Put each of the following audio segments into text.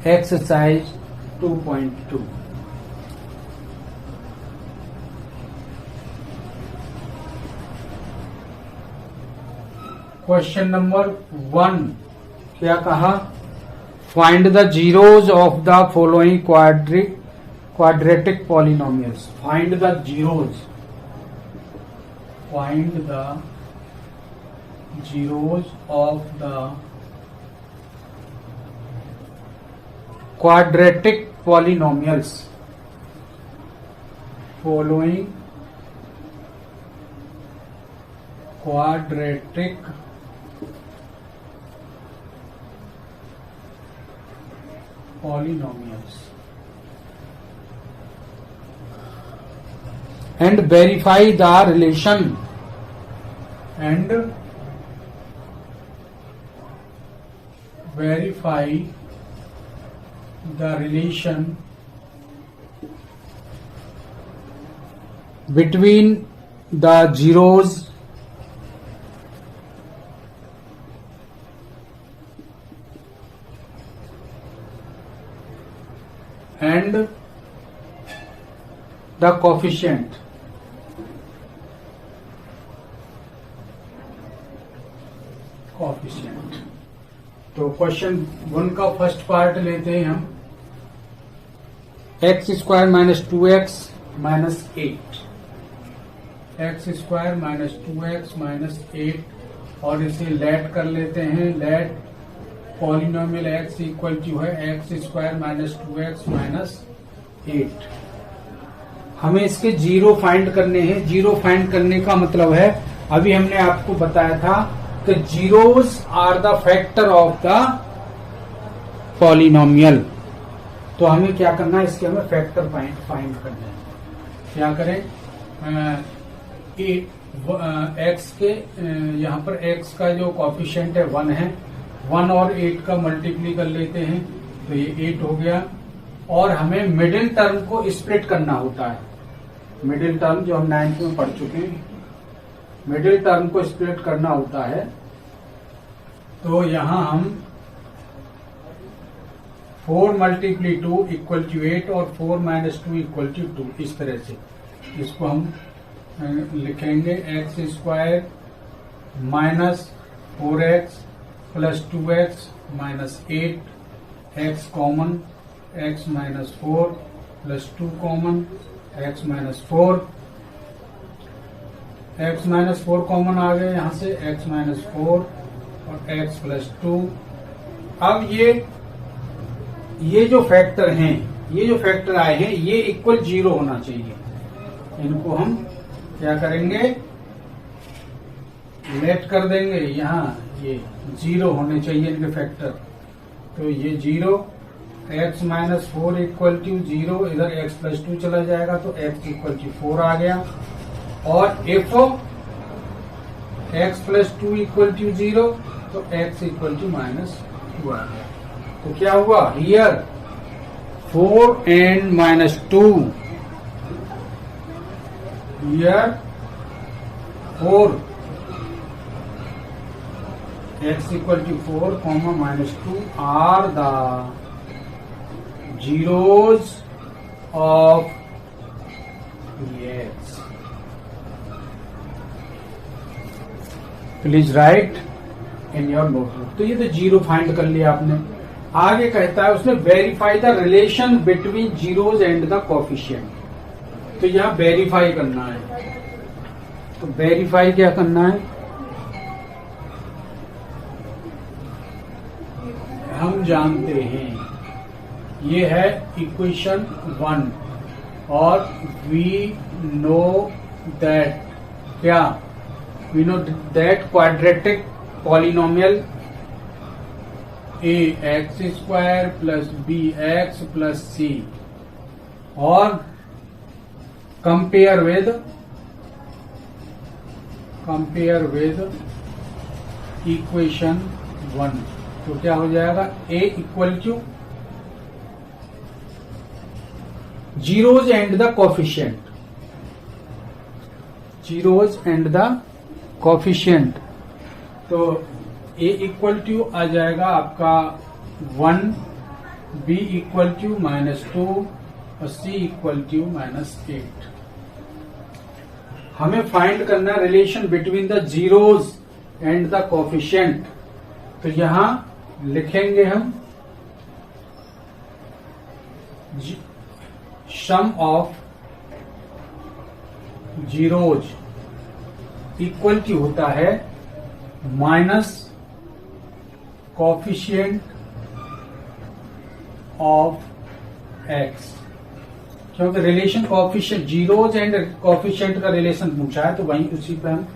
Exercise 2.2. Question number 1 क्या कहा? Find the zeros of the following quadratic polynomials. Find the zeros. Find the zeros of the quadratic polynomials. Following quadratic polynomials and verify the relation between the zeros and the coefficient. तो question 1 का first part लेते हैं हम. X square minus 2x minus 8, x square minus 2x minus 8 और इसे let कर लेते हैं. Let polynomial x equal to है x square minus 2x minus 8. हमें इसके जीरो फाइंड करने हैं. जीरो फाइंड करने का मतलब है, अभी हमने आपको बताया था कि zeros are the factor of the polynomial. तो हमें क्या करना है, इसके हमें फैक्टर फाइंड करना है. क्या करें, एक्स के यहाँ पर एक्स का जो कॉफिशिएंट है 1 है. 1 और 8 का मल्टीप्लाई कर लेते हैं तो ये 8 हो गया. और हमें मिडिल टर्म को स्प्लिट करना होता है. मिडिल टर्म जो हम 9th में पढ़ चुके हैं, मिडिल टर्म को स्प्लिट करना होता है. तो यहां हम 4 मल्टीप्लाई 2 इक्वल टू 8 और 4 माइनस 2 इक्वल टू 2. इस तरह से इसको हम लिखेंगे. X square minus 4x plus 2x minus 8, x common, x minus 4 plus 2 common, x minus 4, x minus 4 common आ गए यहां से, एक्स माइनस 4 और एक्स प्लस 2. अब ये जो फैक्टर हैं, ये जो फैक्टर आए हैं, ये इक्वल 0 होना चाहिए. इनको हम क्या करेंगे, लेट कर देंगे. यहाँ ये 0 होने चाहिए इनके फैक्टर. तो ये 0, एक्स माइनस 4 इक्वल टू 0, इधर एक्स प्लस 2 चला जाएगा तो एक्स इक्वल टू 4 आ गया. और F X plus 2 equal to 0 तो एक्स इक्वल टू माइनस 2 आ गया. तो क्या हुआ, here 4 and minus 2, here 4 x equal to 4 comma minus 2 are the zeros of x. Please write in your notebook. तो ये तो जीरो फाइंड कर लिया आपने. आगे कहता है उसने verify the relation between zeros and the coefficient. तो यहाँ वेरीफाई करना है. तो वेरीफाई क्या करना है, हम जानते हैं ये है इक्वेशन 1 और वी नो दैट, क्या we know that quadratic polynomial a x square plus b x plus c और कंपेयर विद इक्वेशन 1. तो क्या हो जाएगा, a equal to zeros and the coefficient, zeros and the coefficient. तो a equal to आ जाएगा आपका 1 b equal to -2 और c equal to -8। हमें फाइंड करना relation between the zeros and the coefficient. तो यहां लिखेंगे हम सम ऑफ जीरोज इक्वल टू होता है माइनस कोफिशिएंट ऑफ एक्स, क्योंकि relation coefficient zeros and coefficient का रिलेशन पूछा है तो वहीं उसी पे हम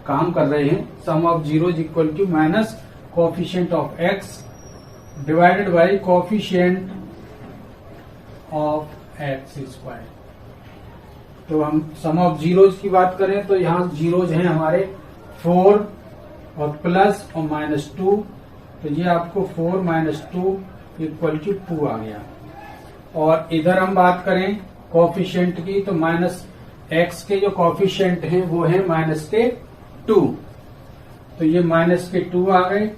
काम कर रहे हैं। Sum of zeros equal to minus coefficient of x divided by coefficient of x square. तो हम सम ऑफ जीरोज की बात करें तो यहाँ जीरोज हैं हमारे 4 और प्लस और -2, तो ये आपको 4 - 2 इक्वल टू 2 आ गया। और इधर हम बात करें कोफिशिएंट की तो माइनस एक्स के जो कोफिशिएंट हैं वो है -2, तो ये -2 आ गए।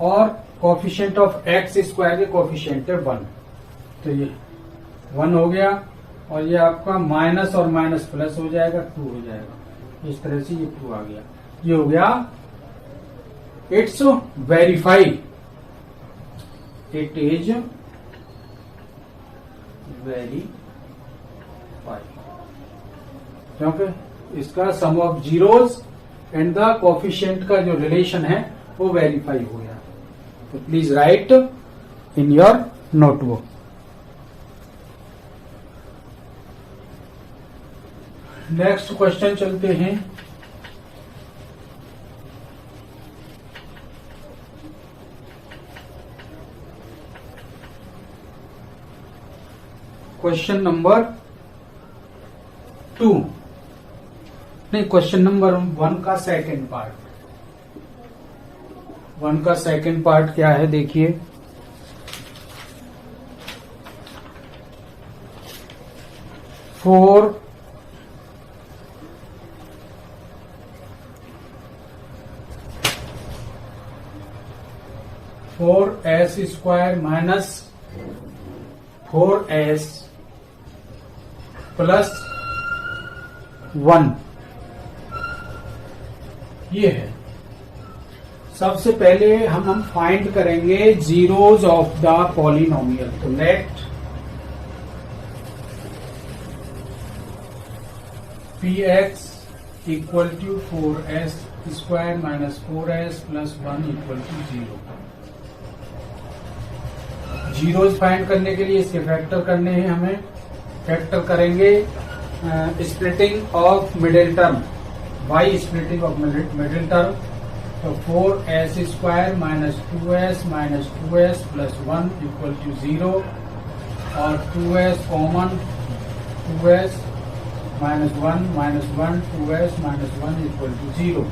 और कोफिशिएंट ऑफ एक्स स्क्वायर के कोफिशिएंट है 1, तो ये 1 हो गया। और ये आपका माइनस और माइनस प्लस हो जाएगा, 2 हो जाएगा। इस तरह से ये 2 आ गया। ये हो गया it's verify, it is verify, क्योंकि इसका sum of zeros and the coefficient का जो रिलेशन है वो वेरीफाई हो गया। तो please write in your notebook. Next question चलते हैं। क्वेश्चन नंबर 2 नहीं, क्वेश्चन नंबर 1 का सेकंड पार्ट। 1 का सेकंड पार्ट क्या है देखिए। Four S square minus 4s plus 1, ये है। सबसे पहले हम फाइंड करेंगे जीरोज ऑफ द पॉलिनोमियल। तो let px equal to 4s square minus 4s plus 1 equal to 0। Zeros find करने के लिए इसके फैक्टर करने हैं हमें। फैक्टर करेंगे splitting of middle term, by splitting of middle term. तो 4s square minus 2s plus 1 equal to 0 और 2s common, 2s -1 2s -1 equal to 0।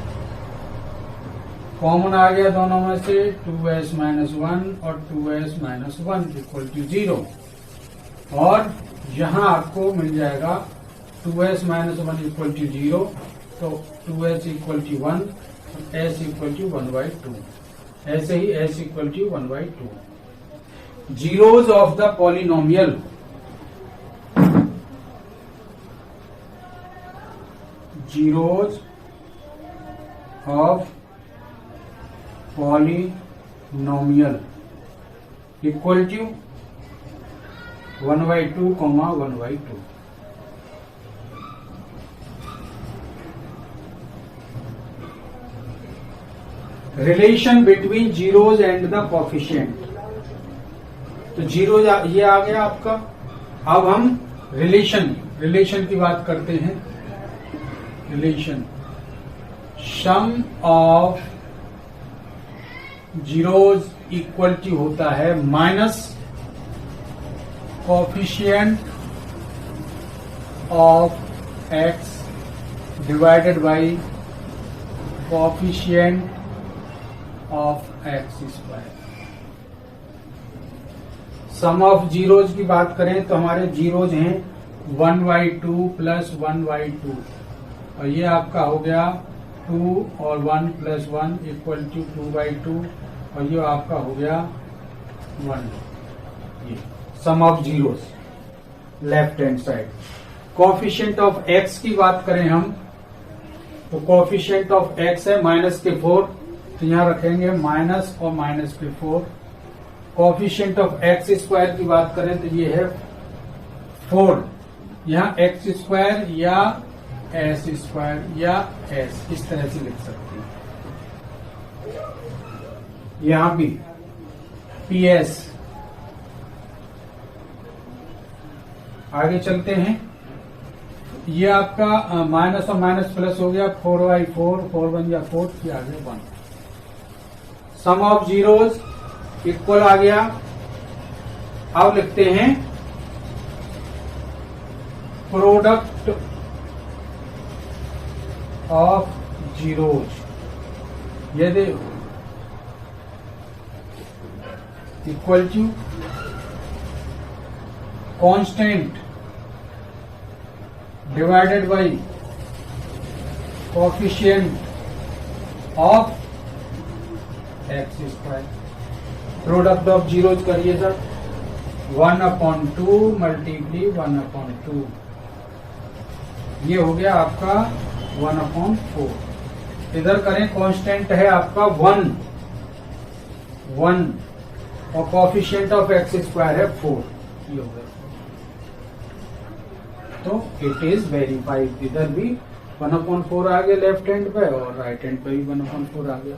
Common आ गया दोनों में से 2s -1 और 2s -1 इक्वल टू 0। और यहां आपको मिल जाएगा 2s -1 इक्वल टू 0, तो 2s इक्वल टू 1 और s इक्वल टू 1/2। ऐसे ही s equal to 1/2। Zeros of the polynomial, zeros of polynomial equal to 1/2, 1/2। Relation between zeros and the coefficient. तो जीरो ये आ गया आपका। अब हम रिलेशन की बात करते हैं। Relation sum of zeros equal to होता है minus coefficient of x divided by coefficient of x square. Sum of zeros की बात करें तो हमारे जीरोज हैं 1/2 प्लस 1/2, और ये आपका हो गया 2 और 1 प्लस 1 इक्वल टू 2/2, और ये आपका हो गया 1। ये sum of zeros left hand side. Coefficient of x की बात करें हम तो कोएफिशिएंट ऑफ एक्स है माइनस के 4, तो यहां रखेंगे माइनस और माइनस के 4। कोएफिशिएंट ऑफ एक्स स्क्वायर की बात करें तो ये है 4, यहां एक्स स्क्वायर या एस स्क्वायर या एस इस तरह से लिख सकते हैं। यहां भी पी एस। आगे चलते हैं, ये आपका माइनस और माइनस प्लस हो गया 4/4, 4 1 या 4 की आगे 1। सम ऑफ जीरोस इक्वल आ गया। अब लिखते हैं प्रोडक्ट ऑफ जीरोज, यदि equal to constant divided by coefficient of x square. Product of zeros करिए सर, 1/2 मल्टीप्ली 1/2, ये हो गया आपका 1/4। इधर करें कांस्टेंट है आपका 1 और कोएफिशिएंट ऑफ एक्स स्क्वायर है 4, ये हो गया। तो इट इज वेरीफाइड। इधर भी 1/4 आ गया लेफ्ट हैंड पे और राइट हैंड पे भी 1/4 आ गया।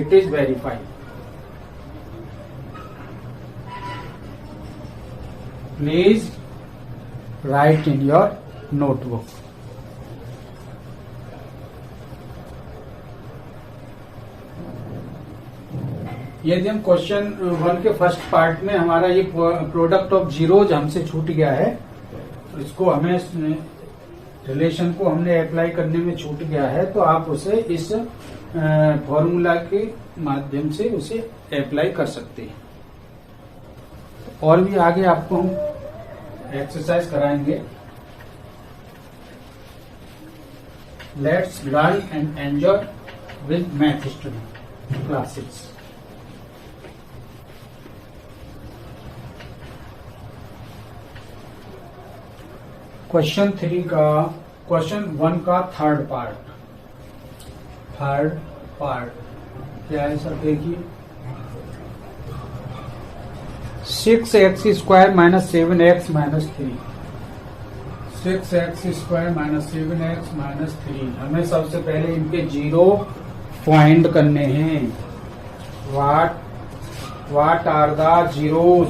It is verified. Please write in your notebook. यदि हम क्वेश्चन 1 के फर्स्ट पार्ट में हमारा ये प्रोडक्ट ऑफ जीरोज हमसे छूट गया है, तो इसको हमें रिलेशन को हमने अप्लाई करने में छूट गया है, तो आप उसे इस फॉर्मूला के माध्यम से उसे अप्लाई कर सकते हैं। और भी आगे आपको हम एक्सरसाइज कराएंगे। Let's learn and enjoy with math study classes. Question 1 का थर्ड पार्ट क्या है सर? देखिए 6x² minus 7x minus 3। 6x² minus 7x minus 3। हमें सबसे पहले इनके जीरो फाइंड करने हैं। What are the zeros?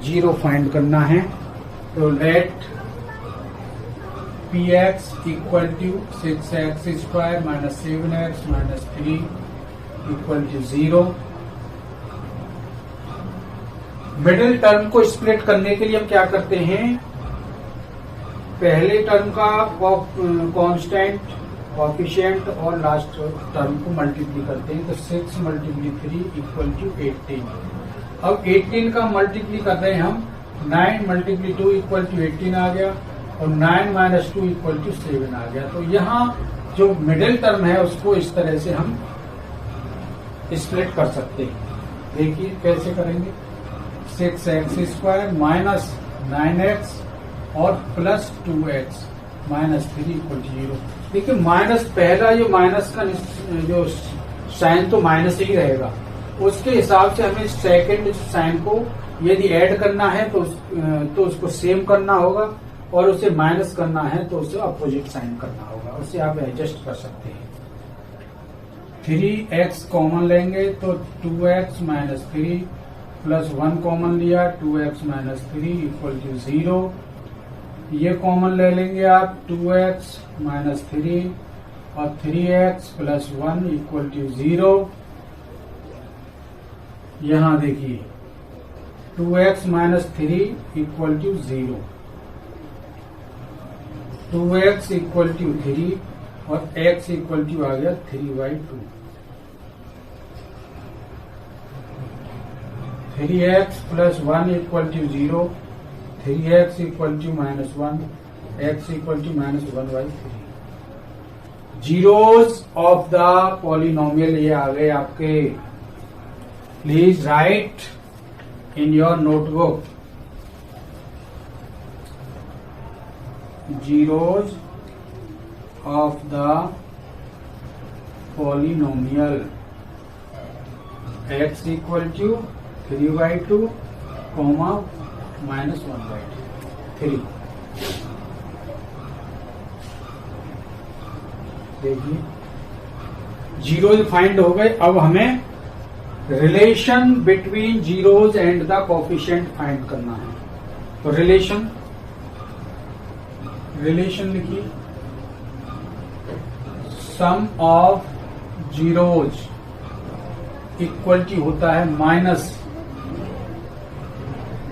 Zero find करना है। तो let px equal to 6x² minus 7x minus 3 equal to 0। Middle term को स्प्लिट करने के लिए हम क्या करते हैं? पहले टर्म का कांस्टेंट कोएफिशिएंट और लास्ट टर्म को मल्टीप्लाई करते हैं। तो 6 मल्टीप्ली 3 इक्वल टू 18। अब 18 का मल्टीप्लाई कर रहे हैं हम। 9 मल्टीप्ली 2 इक्वल टू 18 आ गया और 9 माइनस 2 इक्वल टू 7 आ गया। तो यहाँ जो मिडिल टर्म है उसको इस तरह से हम स्प्लिट कर सकते हैं। देखिए कैसे करेंगे। 6x² माइनस 9x और plus 2x minus 3 equal to 0। देखिए माइनस, पहला जो माइनस का जो साइन तो माइनस ही रहेगा, उसके हिसाब से हमें सेकंड साइन को यदि ऐड करना है तो उसको सेम करना होगा, और उसे माइनस करना है तो उसे अपोजिट साइन करना होगा। उसे आप एडजस्ट कर सकते हैं। 3x कॉमन लेंगे तो 2x माइनस 3 प्लस 1 कॉमन लिया 2x माइनस 3 इक्वल टू 0। ये कॉमन ले लेंगे आप 2x माइनस 3 और 3x प्लस 1 इक्वल टू 0। यहां देखिए 2x minus 3 equal to 0, 2x equal to 3 और x इक्वल टू आ गया 3/2। 3x plus 1 equal to 0, 3x equal to minus 1, x equal to minus 1/3। Zeros of the polynomial ये आ गए आपके। Please write in your notebook zeros of the polynomial x equal to 3/2 comma minus 1/3। देखिए zeros find हो गए। अब हमें relation between zeros and the coefficient find करना है। तो रिलेशन लिखिए, sum of zeros equal to होता है minus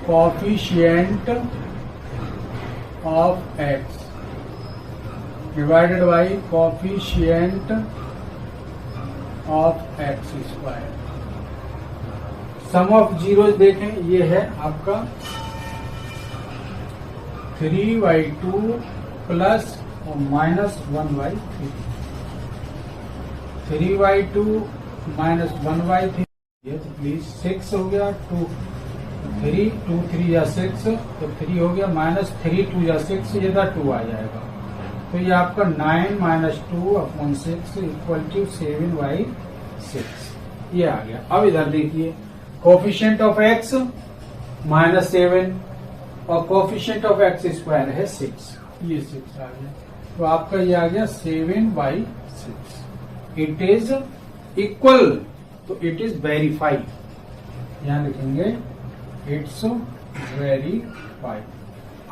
coefficient of x divided by coefficient of x square. Sum of zeros देखें, ये है आपका 3/2 प्लस और माइनस 1/3। 3/2 माइनस 1/3 ये तो प्लीज 6 हो गया। 2 3 2 3 या 6 तो 3 हो गया, माइनस 3 2 या 6 ये था 2 आ जाएगा। तो ये आपका 9 माइनस 2/6 इक्वल टू 7/6 ये आ गया। अब इधर देखिए कोफिशिएंट ऑफ एक्स माइनस 7 और कोफिशिएंट ऑफ एक्स स्क्वायर है 6, ये 6 आ गया। तो आपका ये आ गया 7/6। इट इज इक्वल, तो इट इज वेरीफाइड, यहां लिखेंगे इट्स वेरीफाइड।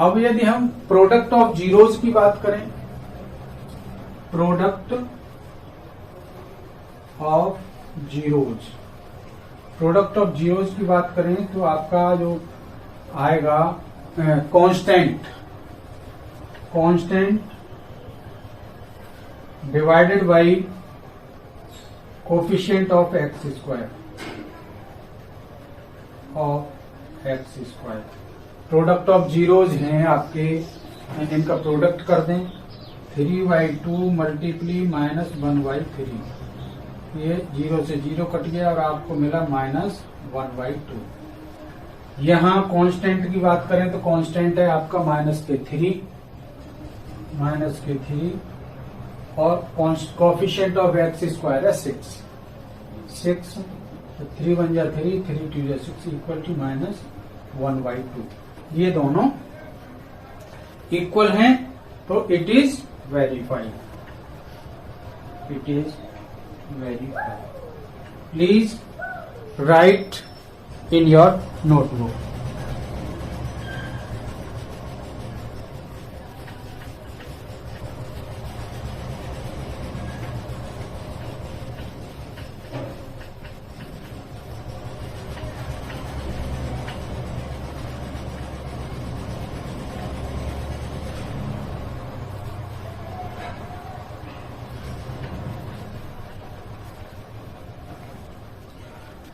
अब यदि हम प्रोडक्ट ऑफ जीरोज की बात करें, प्रोडक्ट ऑफ जीरोज की बात करें तो आपका जो आएगा constant divided by coefficient of x square product of zeros हैं आपके, इनका प्रोडक्ट कर दें 3/2 मल्टीप्ली माइनस 1/3, ये 0 से 0 कट गया और आपको मिला माइनस 1/2। यहां कांस्टेंट की बात करें तो कांस्टेंट है आपका माइनस के 3 और कोफिशिएंट ऑफ एक्स स्क्वायर है 6 तो 3 1 जा 3 3 2 जा 6 इक्वल टू माइनस 1/2। ये दोनों इक्वल हैं तो it is verified. Please write in your notebook।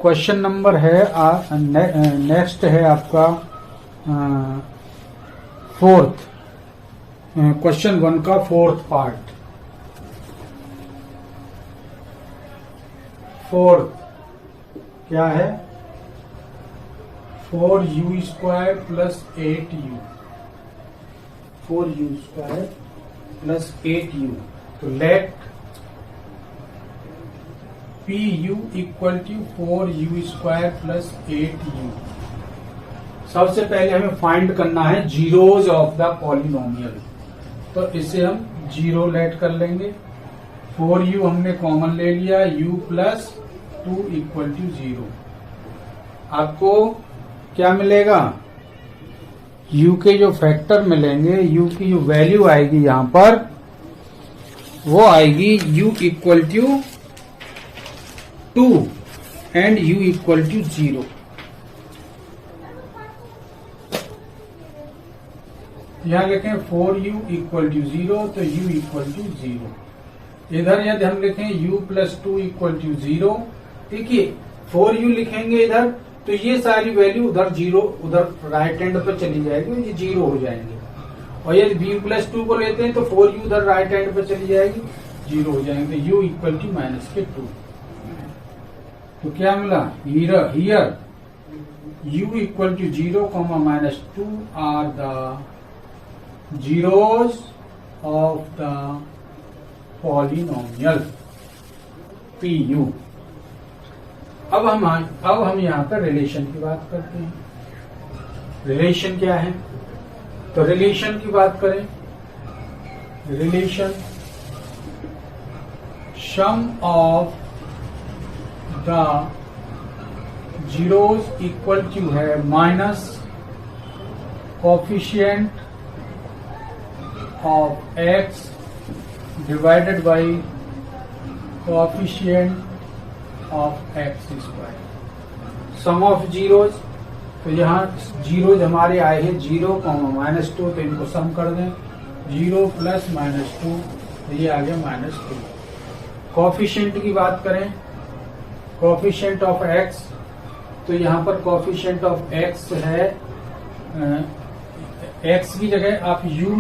Question number है नेक्स्ट है आपका 4th, क्वेश्चन 1 का 4th पार्ट। 4th क्या है? 4u² plus 8u, 4u² plus 8u। तो let PU equal to 4u² plus 8u। सबसे पहले हमें फाइंड करना है जीरोज ऑफ द पॉलिनोमियल, तो इसे हम 0 लेट कर लेंगे। 4u हमने कॉमन ले लिया, u प्लस 2 इक्वल टू 0। आपको क्या मिलेगा? u के जो फैक्टर मिलेंगे, u की जो वैल्यू आएगी यहां पर वो आएगी u equal to 2 and u equal to 0। यहां लिखें 4u इक्वल टू 0 तो u इक्वल टू 0। इधर यदि हम लिखें u प्लस 2 इक्वल टू 0, देखिए 4u लिखेंगे इधर तो ये सारी वैल्यू उधर 0, उधर राइट हैंड पर चली जाएगी, ये 0 हो जाएंगे। और यदि u प्लस 2 को लेते हैं तो 4u उधर राइट हैंड पर चली जाएगी, 0 हो जाएंगे। u इक्वल टू माइनस के 2। तो क्या मिला? Here u equal to 0, minus 2 are the zeros of the polynomial pu. अब हम यहाँ पर रिलेशन की बात करते हैं. रिलेशन क्या है? तो रिलेशन की बात करें, relation sum of the zeros equal to है minus coefficient of x divided by coefficient of x square. Sum of zeros, तो यहाँ जीरोज हमारे आए हैं 0, -2, तो इनको सम कर दें. 0 प्लस -2, तो ये आ गया -2. कोफिशिएंट की बात करें, कोफिशिएंट ऑफ एक्स, तो यहाँ पर कोफिशिएंट ऑफ एक्स है, एक्स की जगह आप यू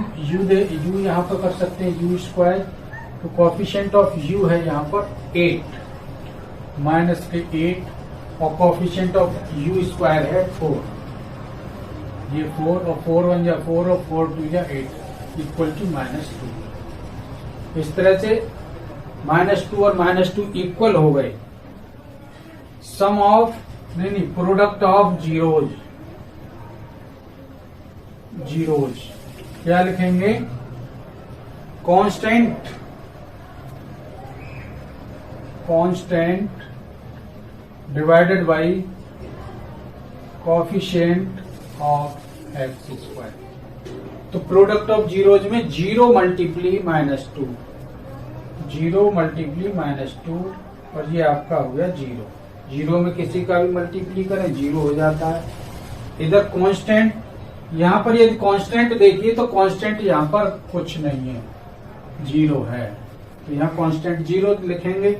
यहाँ पर कर सकते हैं u स्क्वायर. तो कोफिशिएंट ऑफ u है यहाँ पर 8, -8, और कोफिशिएंट ऑफ u स्क्वायर है 4. ये 4 और 4 1 जा 4 और 4 2 जा 8 इक्वल टू -2. इस तरह से -2 और -2 इक्वल हो गए. सम ऑफ नहीं प्रोडक्ट ऑफ जीरोज क्या लिखेंगे? Constant divided by coefficient of x square. तो प्रोडक्ट ऑफ जीरोज में 0 मल्टीप्ली -2, 0 मल्टीप्ली -2, और ये आपका हो गया 0. 0 में किसी का भी मल्टीप्ली करें 0 हो जाता है. इधर कांस्टेंट, यहाँ पर यदि कांस्टेंट देखिए तो कांस्टेंट यहाँ पर कुछ नहीं है, 0 है. तो यहाँ कांस्टेंट 0 लिखेंगे,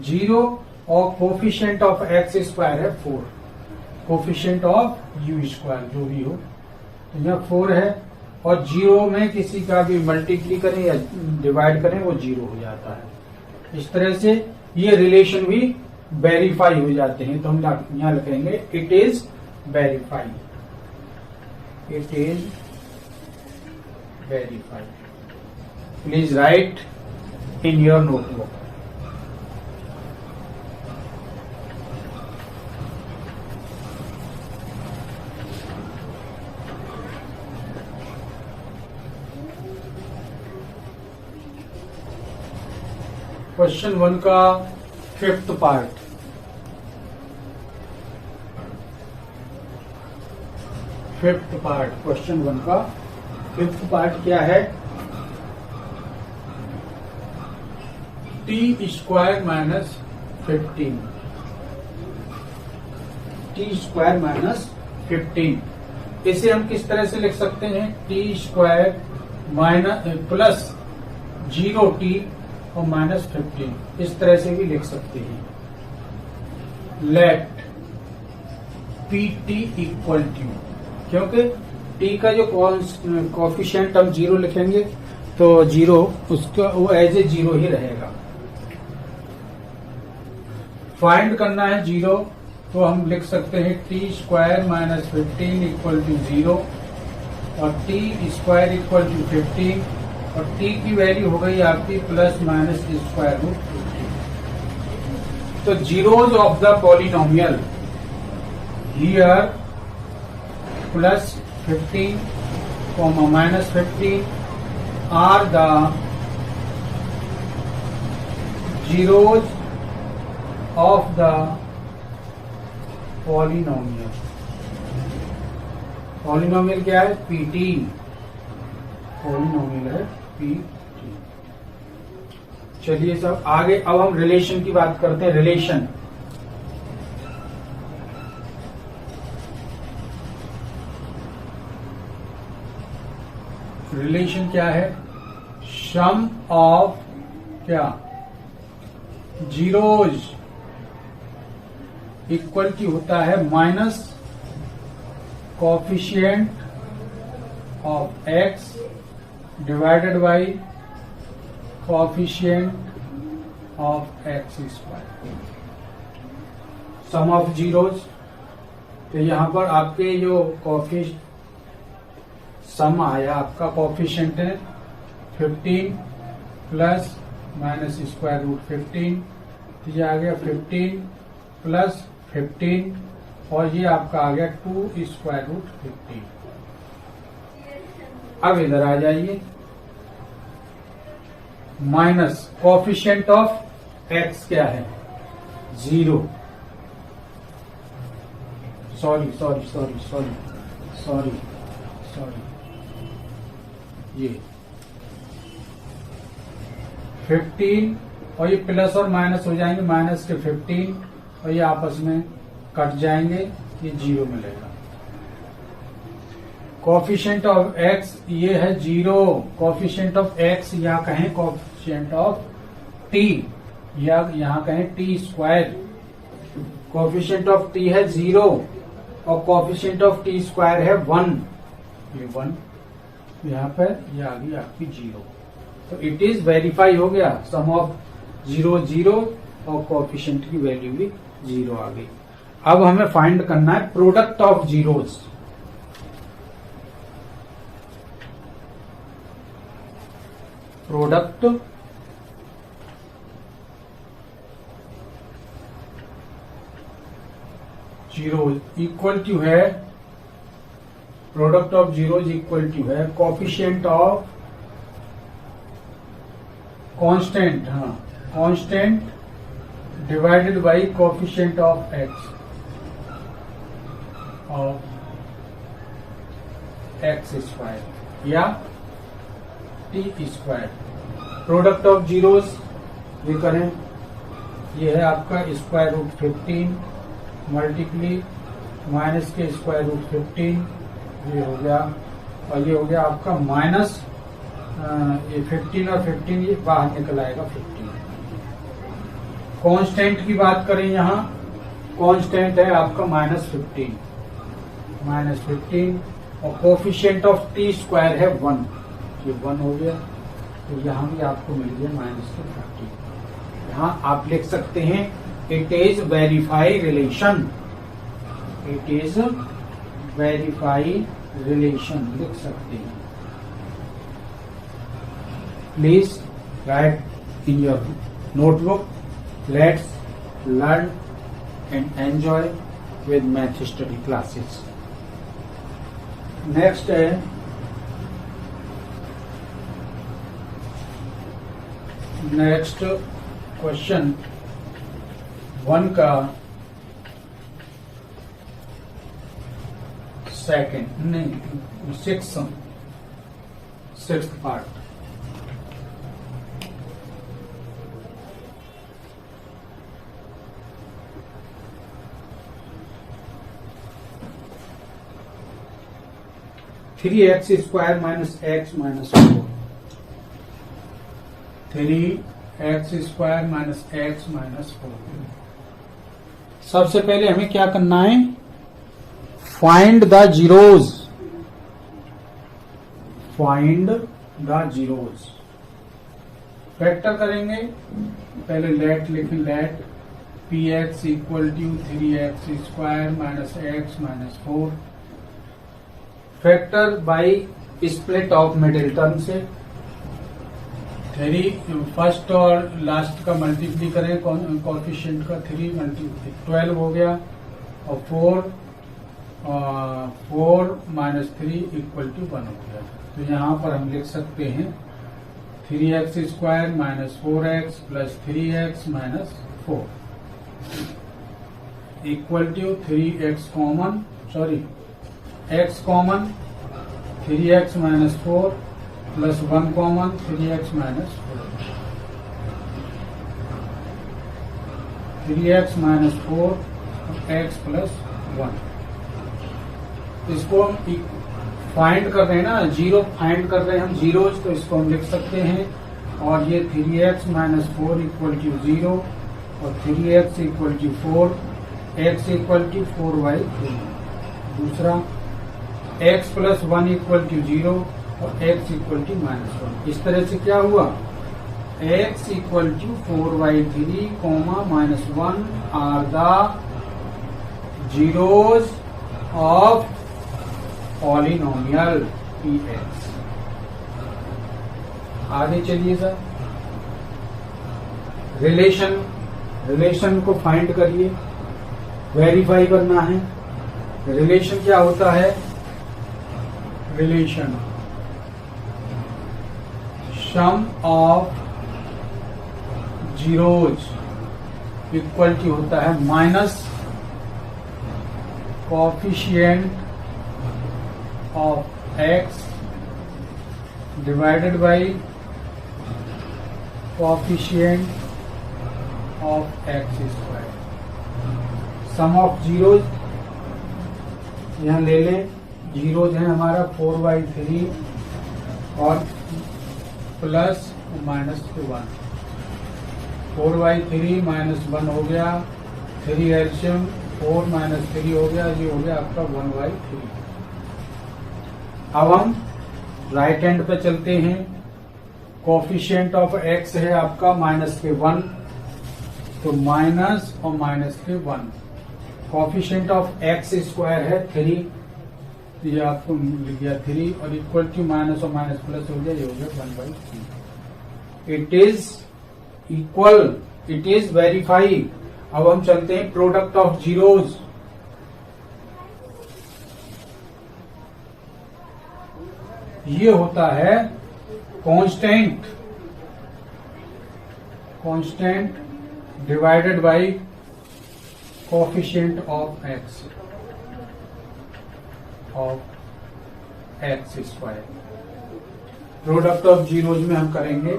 0, और कोफिशिएंट ऑफ एक्स स्क्वायर है 4, कोफिशिएंट ऑफ यू स्क्वायर जो भी हो, तो यहाँ 4 है. और 0 में किसी का भी मल्टीप्ली करें या डिवाइड करें वो 0 हो जाता है. इस तरह से ये रिलेशन भी वेरीफाई हो जाते हैं. तो हम यहाँ लिखेंगे it is verified, it is verified. Please write in your notebook. Question 1 का 5th पार्ट. क्वेश्चन 1 का 5th पार्ट क्या है? t² -15, t² -15. इसे हम किस तरह से लिख सकते हैं? t² प्लस 0t और -15, इस तरह से भी लिख सकते हैं. लेट pt इक्वल टू, क्योंकि t का जो कोफिशिएंट हम 0 लिखेंगे तो 0 उसका वो एज ए 0 ही रहेगा. फाइंड करना है 0, तो हम लिख सकते हैं t² -15 इक्वल टू 0 और t² इक्वल टू 15, और t की वैल्यू हो गई आपकी ±√15. तो zeros of the polynomial here +15, -15 are the zeros of the polynomial. Polynomial क्या है? pt. पॉलिनोमियल है pt. चलिए सब आगे, अब हम रिलेशन की बात करते हैं. रिलेशन क्या है? सम ऑफ क्या? जीरोज इक्वल टू होता है minus coefficient of x divided by coefficient of x square. Sum of zeros तो यहाँ पर आपके जो सम आया आपका कोफिशिएंट है 15 प्लस माइनस स्क्वायर रूट 15, तो ये आ गया 15 प्लस 15 और ये आपका आ गया 2 स्क्वायर रूट 15। अब इधर आ जाइए, माइनस कोफिशिएंट ऑफ एक्स क्या है 0, सॉरी ये 15 और ये प्लस और माइनस हो जाएंगे, माइनस के 15 और ये आपस में कट जाएंगे, ये 0 मिलेगा। कोफिशिएंट ऑफ एक्स ये है 0, कोफिशिएंट ऑफ एक्स या कहें कोफिशिएंट ऑफ टी या यहाँ कहें T square. Coefficient of T है 0 और कोफिशिएंट ऑफ टी स्क्वायर है 1, ये 1 यहाँ पर, ये आ गई आपकी 0। तो इट इज वेरीफाई हो गया, सम ऑफ 0 0 और कोफिशिएंट की वैल्यू भी 0 आ गई। अब हमें फाइंड करना है product of zeros. Product zeros equal to है, product of zeros equal to है कोफिशिएंट ऑफ कांस्टेंट, हाँ constant divided by coefficient of x, of x square या t square. Product of zeros ये करें, ये है आपका स्क्वायर रूट 15 मल्टीप्ली माइनस के स्क्वायर रूट 15, ये हो गया और ये हो गया आपका माइनस ये 15 और 15 ये बाहर निकल आएगा 15। कांस्टेंट की बात करें, यहाँ कांस्टेंट है आपका -15 और कोफिशिएंट ऑफ टी स्क्वायर है 1, ये 1 हो गया, तो यहाँ भी आपको मिल गया -15। यहाँ आप लिख सकते हैं it is verify relation, it is verify relation लिख सकते हैं। Please write in your notebook, let's learn and enjoy with math study classes. Next है नेक्स्ट क्वेश्चन 1 का सेकंड नहीं 6th part. Three x square minus x minus 4, 3x square minus x minus 4। सबसे पहले हमें क्या करना है, find the zeros, find the zeros. Factor करेंगे, पहले लेट लिखें, late P x equal to 3x square minus x minus 4। Factor by split of middle term से, 3 फर्स्ट और लास्ट का मल्टीप्ली करें कोएफिशिएंट का, 3 मल्टीप्ली 12 हो गया और 4 माइनस 3 इक्वल टू 1 हो गया। तो यहाँ पर हम लिख सकते हैं 3x square minus 4x plus 3x minus 4 equal to 3x common, sorry x common 3x minus 4 plus 1 common 3x minus 4, 3x minus 4 x plus 1। इसको हम फाइंड कर रहे हैं ना, जीरो फाइंड कर रहे हैं हम जीरोज, तो इसको हम लिख सकते हैं। और ये 3x माइनस 4 इक्वल टू 0 और 3x equal to 4, x equal to 4/3। दूसरा x प्लस 1 इक्वल टू 0 और x इक्वल टू -1। इस तरह से क्या हुआ, x equal to 4/3 -1 are the zeros of polynomial p x. आगे चलिए सर, रिलेशन को फाइंड करिए, वेरीफाई करना है। रिलेशन क्या होता है? Relation sum of zeros equal to होता है minus coefficient of x divided by coefficient of x square. Sum of zeros यहां ले लें, जीरोज है हमारा 4/3 और प्लस माइनस 1। 4/3 माइनस 1 हो गया, 3 एल्शियम 4 माइनस 3 हो गया, ये हो गया आपका 1/3। अब हम राइट हैंड पे चलते हैं। कोएफिशिएंट ऑफ एक्स है आपका -1, तो माइनस और -1। कोएफिशिएंट ऑफ एक्स स्क्वायर है 3, ये आपको लिख गया 3 और इक्वल टू माइनस और माइनस प्लस हो गया, ये हो गया 1/3। It is equal, it is verify. अब हम चलते हैं प्रोडक्ट ऑफ जीरोज। ये होता है constant divided by coefficient of x square. Product of zeros में हम करेंगे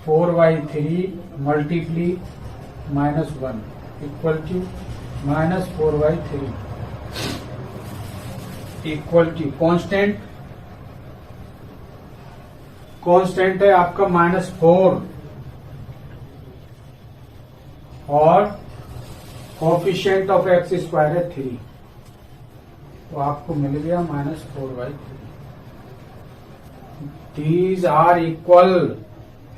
4/3 multiply -1 equal to -4/3 equal to constant है आपका -4 और कोएफिशिएंट ऑफ एक्स स्क्वायर है 3, तो आपको मिल गया -4/3। दीज आर इक्वल,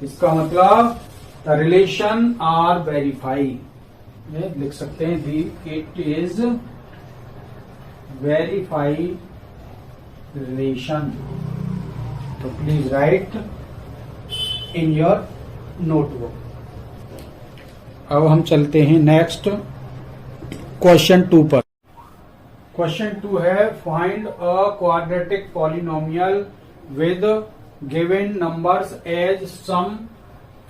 इसका मतलब द रिलेशन आर वेरीफाई। लिख सकते हैं दी इट इज वेरीफाई रिलेशन। तो please write in your notebook. अब हम चलते हैं नेक्स्ट क्वेश्चन 2 पर। क्वेश्चन 2 है find a quadratic polynomial with given numbers as sum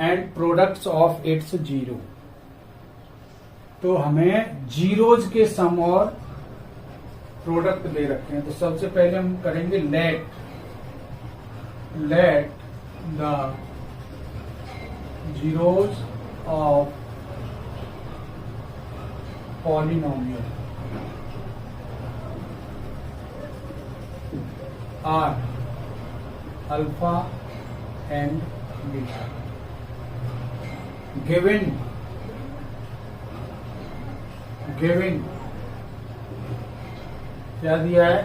and products of its zero. तो हमें जीरोज के सम और प्रोडक्ट दे रखे हैं। तो सबसे पहले हम करेंगे let the zeros of polynomial are alpha and beta. Given क्या दिया है?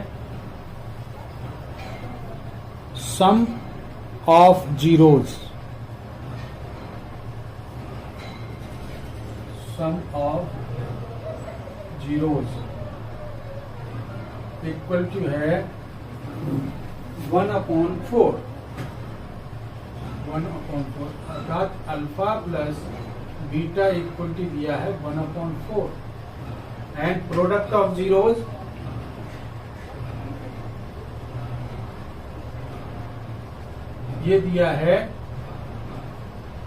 Sum of zeros, sum of zeros equal to है 1/4 अर्थात alpha plus beta equal to दिया है 1/4 एंड प्रोडक्ट ऑफ जीरोज ये दिया है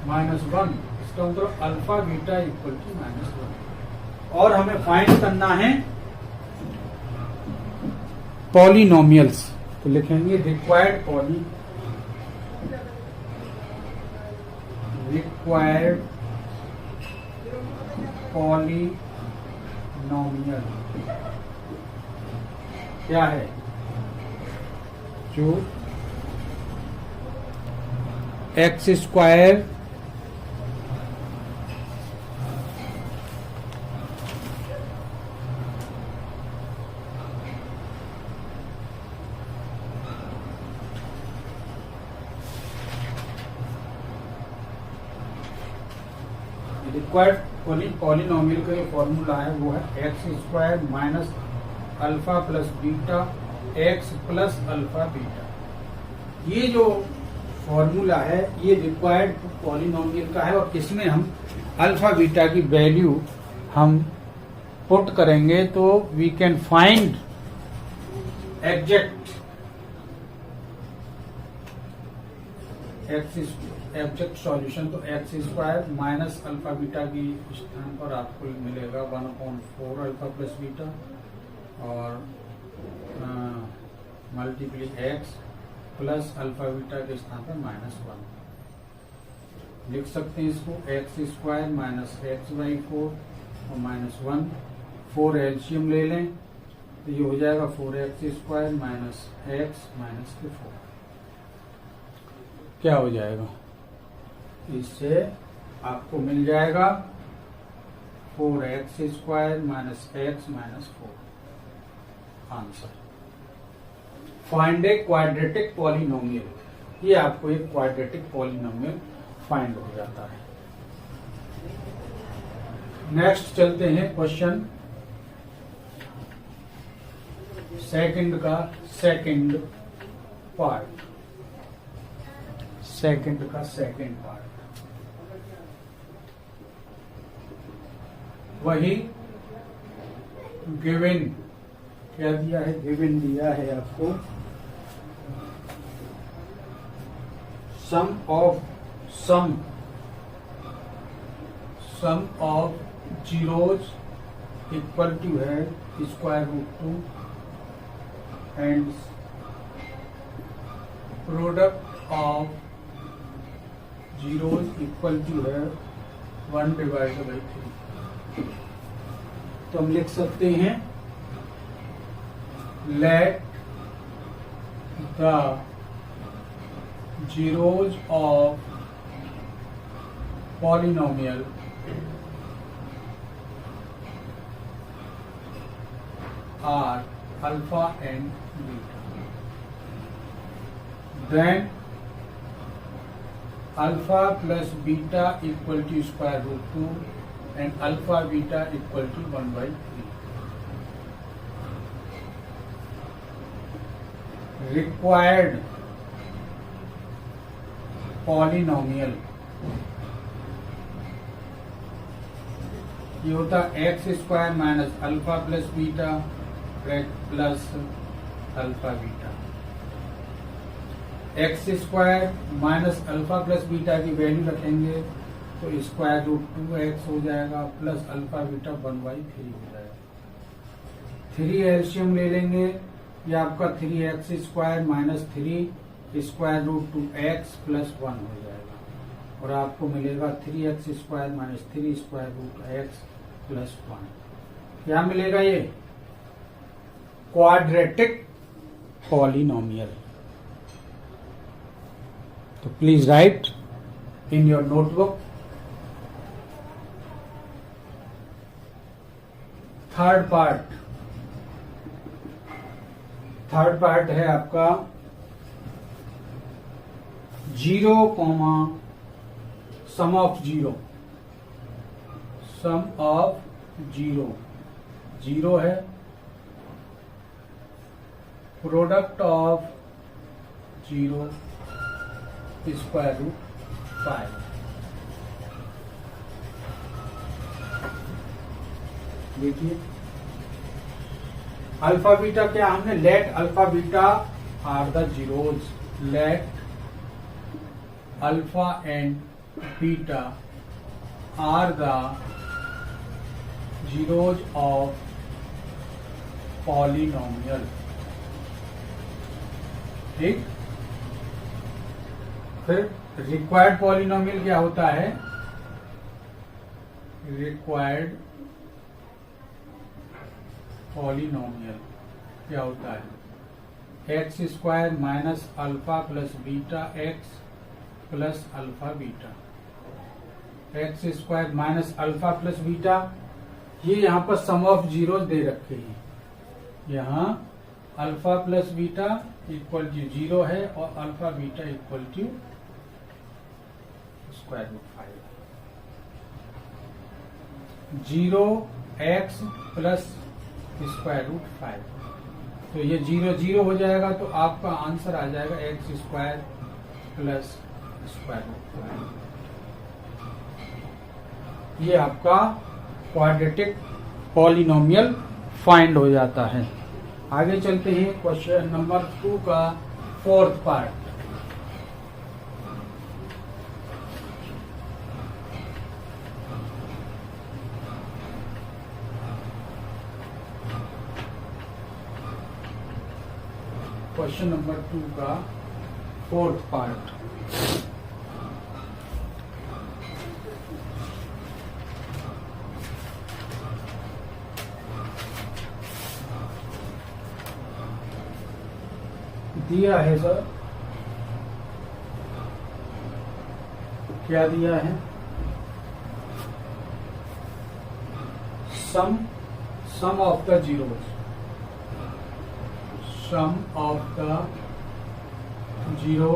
-1। इसका मतलब अल्फा बीटा इक्वल टू -1। और हमें फाइंड करना है पॉलिनोमियल्स। तो लिखेंगे रिक्वायर्ड पॉलिनोमियल क्या है? जो एक्स स्क्वायर रिक्वायर्ड पॉलिनोमियल का जो फॉर्मूला है वो है x square minus alpha plus beta x plus alpha beta. ये जो फॉर्मूला है ये रिक्वायर्ड पॉलिनोमियल का है और इसमें हम अल्फा बीटा की वैल्यू हम पुट करेंगे तो we can find exact exact solution. तो x square minus alpha beta की स्थान पर आपको मिलेगा 1/4 अल्फा प्लस बीटा और multiply x plus alpha beta के स्थान पर -1 लिख सकते हैं इसको। X square minus x by 4 और -1, 4 एलसीएम ले लें तो ये हो जाएगा 4x square minus x minus के 4। क्या हो जाएगा? इससे आपको मिल जाएगा 4x square minus x minus 4 answer. Find a quadratic polynomial. ये आपको एक क्वाड्रेटिक पॉलिनोमियल फाइंड हो जाता है। नेक्स्ट चलते हैं क्वेश्चन सेकंड का सेकंड पार्ट। वही गिवन क्या दिया है? गिवन दिया है आपको sum of zeros equal to है square root 2 and product of zeros equal to है 1/3। तो हम लिख सकते हैं let the zeros of polynomial are alpha and beta. Then alpha plus beta equal to square root 2 and alpha beta equal to 1/3. Required polynomial ये होता है x square minus alpha plus beta plus alpha beta. X square minus alpha plus beta की value रखेंगे तो square root 2x हो जाएगा plus alpha beta 1/3 हो जाएगा। 3 एलसीएम ले लेंगे, ये आपका 3x square minus 3 square root 2x plus 1 हो जाएगा और आपको मिलेगा 3x square minus 3 square root x plus 1। क्या मिलेगा? ये क्वाड्रेटिक पॉलिनोमियल। तो please write in your notebook. Third part है आपका 0, सम ऑफ जीरो। 0 है, प्रोडक्ट ऑफ 0 स्क्वायर रूट 5। देखिए अल्फा बीटा क्या हमने let alpha beta are the zeros. Let alpha and beta are the zeros of polynomial. ठीक। फिर required polynomial क्या होता है? रिक्वायर्ड पॉलिनोमियल क्या होता है? X square minus alpha plus beta x plus alpha beta. X square minus alpha plus beta, ये यहाँ पर सम ऑफ जीरो दे रखे हैं। यहाँ alpha plus beta equal to 0 है और alpha beta equal to square root 5। 0x plus square root 5। तो ये 0 0 हो जाएगा, तो आपका आंसर आ जाएगा x square plus square root 5। ये आपका क्वाड्रेटिक पॉलिनोमियल फाइंड हो जाता है। आगे चलते हैं क्वेश्चन नंबर 2 का फोर्थ पार्ट। क्वेश्चन नंबर 2 का फोर्थ पार्ट। दिया है सर, क्या दिया है? Sum of the zeros, sum of the zero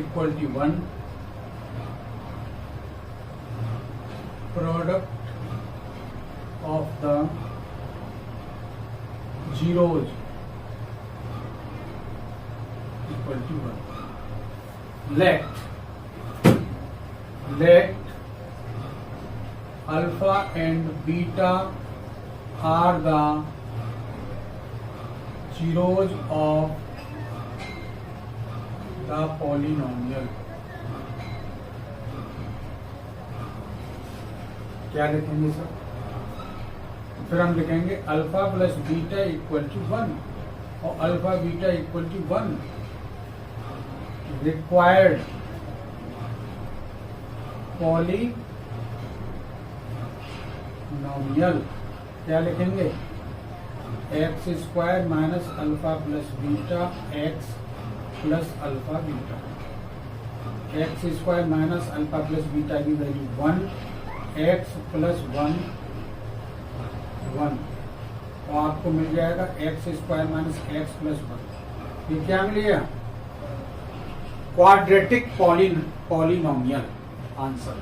equal to 1, product of the zeros equal to 1. Let alpha and beta are the zeros of the polynomial। क्या लिखेंगे sir? फिर हम लिखेंगे alpha plus beta equal to 1, और alpha beta equal to 1 required polynomial. क्या लिखेंगे? X square minus alpha plus beta x plus alpha beta. X square minus alpha plus beta की value 1, x plus 1 1, तो आपको मिल जाएगा x square minus x plus 1। ये क्या मिलेगा? Quadratic polynomial answer,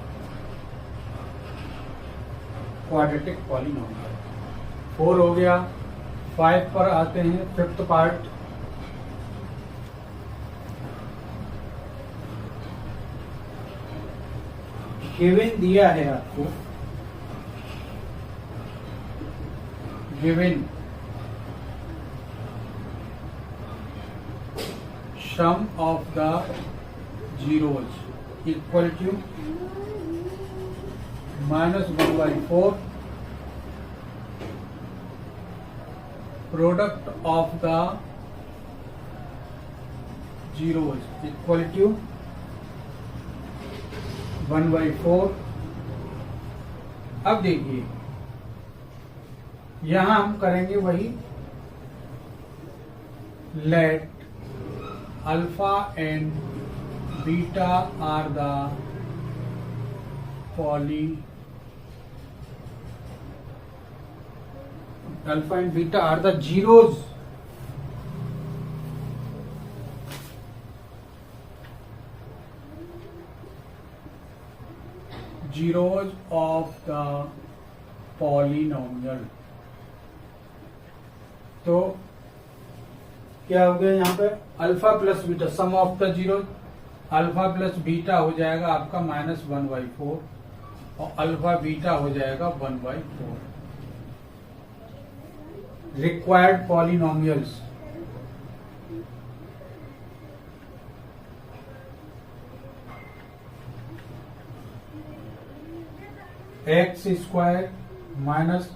quadratic polynomial. 4 हो गया। 5 पर आते हैं, फिफ्थ पार्ट। गिवन दिया है आपको, given sum of the zeros equal to -1/4, product of the zeros equal to 1/4। अब देखिए, यहां हम करेंगे वही, let alpha and beta are the alpha and beta are the zeros of the polynomial। तो क्या हो गया यहाँ पे? Alpha plus beta, sum of the zero, alpha plus beta हो जाएगा आपका -1/4, और अल्फा बीटा हो जाएगा 1/4। Required polynomials, x square minus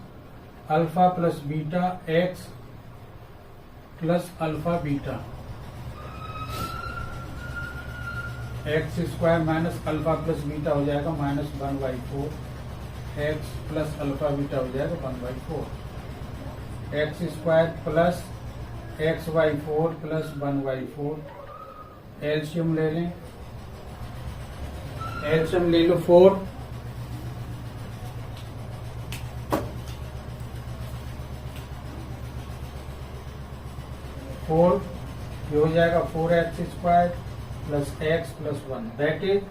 alpha plus beta x plus alpha beta, x square minus alpha plus beta हो जाएगा -1/4, एक्स प्लस अल्फा बीटा हो जाएगा 1/4, x square plus x/4 plus 1/4। LCM ले लें, एलसीएम ले लो 4, 4 ये हो जाएगा 4x square plus x plus 1, that is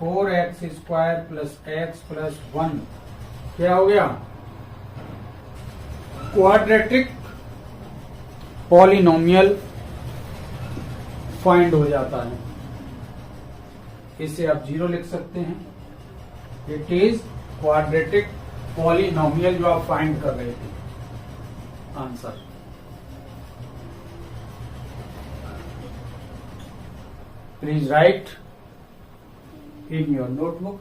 4x square plus x plus 1। क्या हो गया? क्वाड्रेटिक पॉलिनोमियल फाइंड हो जाता है। इसे आप 0 लिख सकते हैं। इट इज क्वाड्रेटिक पॉलिनोमियल जो आप फाइंड कर रहे थे। Answer please write in your notebook.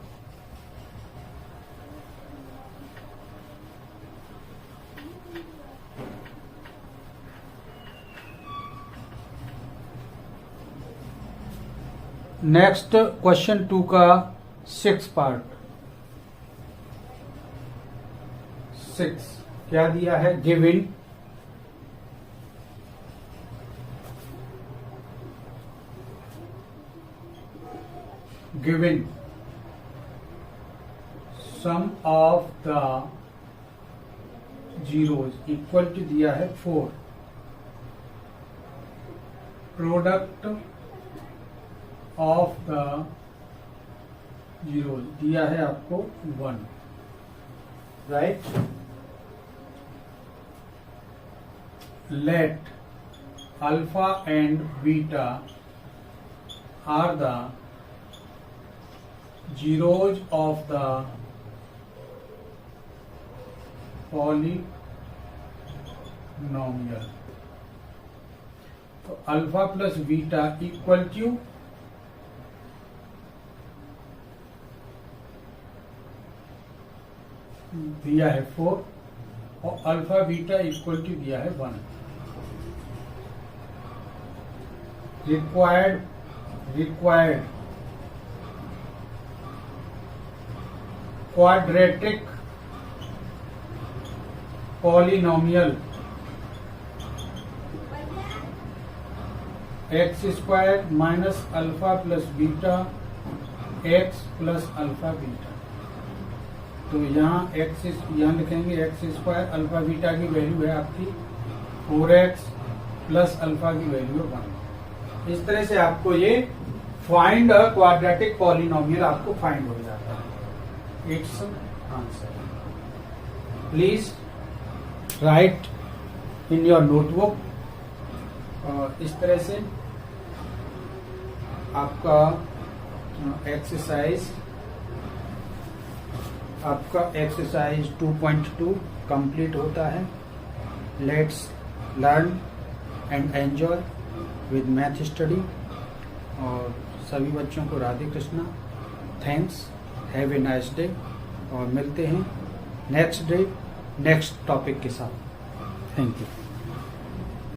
Next question 2 का 6 पार्ट। 6 क्या दिया है? Given sum of the zeros equal to दिया है 4। प्रोडक्ट ऑफ द जीरोज दिया है आपको 1, right. Let alpha and beta are the zeros of the polynomial. तो alpha plus beta equal to दिया है 4 और अल्फा बीटा इक्वल टू दिया है 1। Required quadratic polynomial x square minus alpha plus beta x plus alpha beta. तो यहाँ यहाँ लिखेंगे एक्स स्क्वायर, अल्फा बीटा की वैल्यू है आपकी 4x प्लस अल्फा की वैल्यू है 1। इस तरह से आपको ये फाइंड अ क्वाड्रेटिक पॉलिनोमियल आपको फाइंड हो जाता है। It's answer. Please write in your notebook. इस तरह से आपका एक्सरसाइज 2.2 कंप्लीट होता है। Let's learn and enjoy with math study. और सभी बच्चों को Radhe Krishna, thanks, have a nice day. और मिलते हैं नेक्स्ट डे नेक्स्ट टॉपिक के साथ। Thank you.